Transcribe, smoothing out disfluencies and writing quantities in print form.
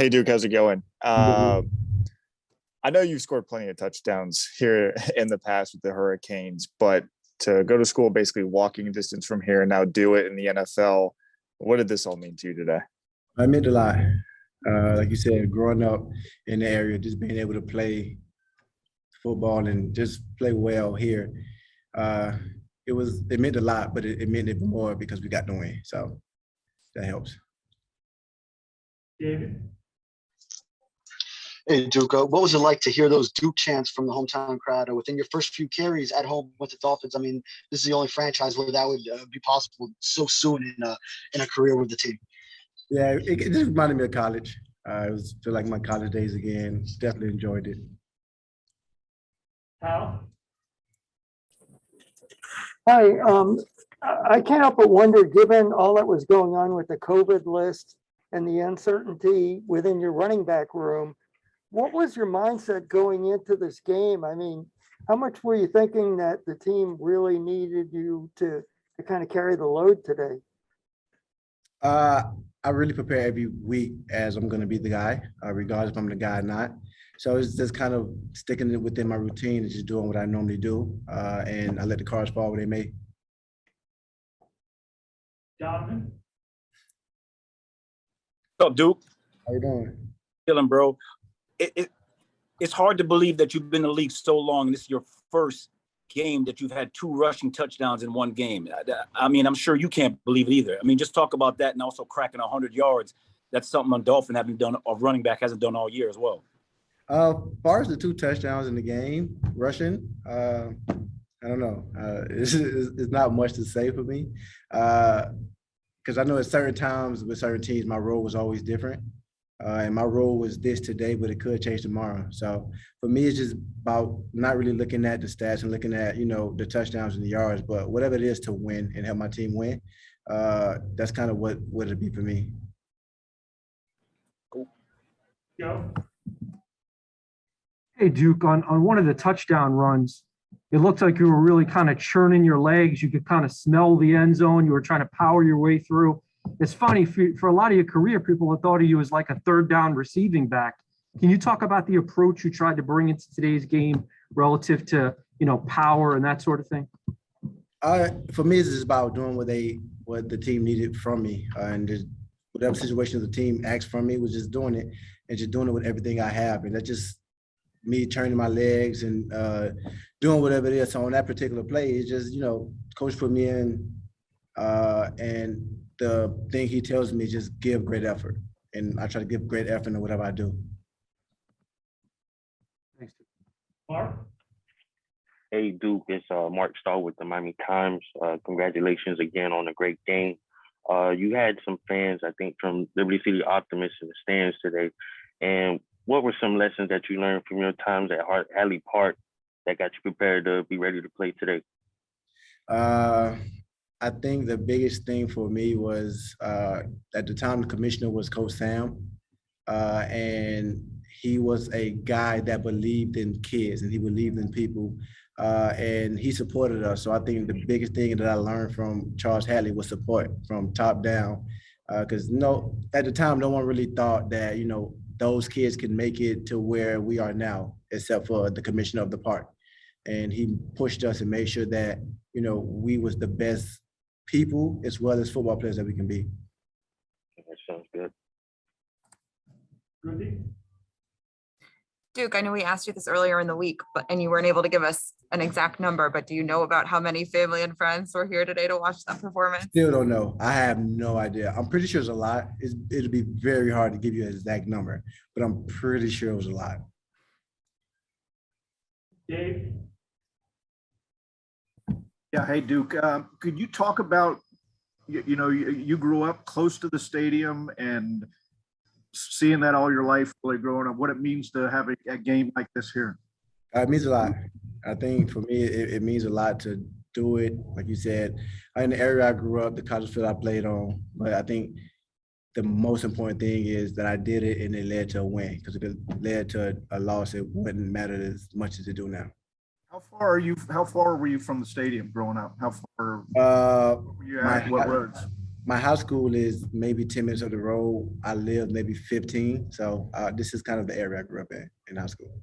Hey Duke, how's it going? Good. I know you've scored plenty of touchdowns here in the past with the Hurricanes, but to go to school basically walking distance from here and now do it in the NFL, what did this all mean to you today? I meant a lot. Like you said, growing up in the area, just being able to play football and just play well here, uh, it meant a lot, but it meant even more because we got the win. So that helps. David. Hey, Duke, what was it like to hear those Duke chants from the hometown crowd within your first few carries at home with the Dolphins? I mean, this is the only franchise where that would be possible so soon in a career with the team. Yeah, it just reminded me of college. It was feel like my college days again. Definitely enjoyed it. Hal. Hi, I can't help but wonder, given all that was going on with the COVID list and the uncertainty within your running back room, what was your mindset going into this game? I mean, how much were you thinking that the team really needed you to kind of carry the load today? I really prepare every week as I'm going to be the guy, regardless if I'm the guy or not. So it's just kind of sticking it within my routine and just doing what I normally do. And I let the cards fall where they may. Donovan. What's up, Duke? How you doing? Chilling, bro. It's hard to believe that you've been in the league so long and this is your first game that you've had 2 rushing touchdowns in one game. I mean, I'm sure you can't believe it either. I mean, just talk about that and also cracking 100 yards. That's something a Dolphin haven't done, or running back hasn't done all year as well. As far as the 2 touchdowns in the game, rushing, I don't know. It's not much to say for me because I know at certain times with certain teams, my role was always different. And my role was this today, but it could change tomorrow. So for me, it's just about not really looking at the stats and looking at, the touchdowns and the yards, but whatever it is to win and help my team win, that's kind of what it'd be for me. Cool. Joe. Hey, Duke, on one of the touchdown runs, it looked like you were really kind of churning your legs. You could kind of smell the end zone. You were trying to power your way through. It's funny, for a lot of your career, people have thought of you as like a third down receiving back. Can you talk about the approach you tried to bring into today's game relative to, power and that sort of thing? For me, it's just about doing what the team needed from me. And just whatever situation the team asked from me was just doing it and just doing it with everything I have. And that's just me turning my legs and doing whatever it is. So on that particular play, it's just, coach put me in and the thing he tells me is just give great effort. And I try to give great effort in whatever I do. Thanks, Duke. Mark. Hey, Duke, it's Mark Starr with the Miami Times. Congratulations again on a great game. You had some fans, I think, from Liberty City Optimists in the stands today. And what were some lessons that you learned from your times at Hadley Park that got you prepared to be ready to play today? I think the biggest thing for me was at the time the commissioner was Coach Sam, and he was a guy that believed in kids and he believed in people, and he supported us. So I think the biggest thing that I learned from Charles Hadley was support from top down, because at the time no one really thought that those kids can make it to where we are now, except for the commissioner of the park, and he pushed us and made sure that we was the best people as well as football players that we can be. That sounds good. Ruthie. Duke, I know we asked you this earlier in the week, and you weren't able to give us an exact number, but do you know about how many family and friends were here today to watch that performance? Still don't know. I have no idea. I'm pretty sure it's a lot. It'll be very hard to give you an exact number, but I'm pretty sure it was a lot. Dave. Yeah, hey Duke, could you talk about, you grew up close to the stadium and seeing that all your life, really growing up, what it means to have a game like this here? It means a lot. I think for me, it means a lot to do it. Like you said, in the area I grew up, the college field I played on, but I think the most important thing is that I did it and it led to a win, because if it led to a loss, it wouldn't matter as much as it do now. How far were you from the stadium growing up? How far were you at? What roads? My high school is maybe 10 minutes of the road. I live maybe 15. So this is kind of the area I grew up in high school.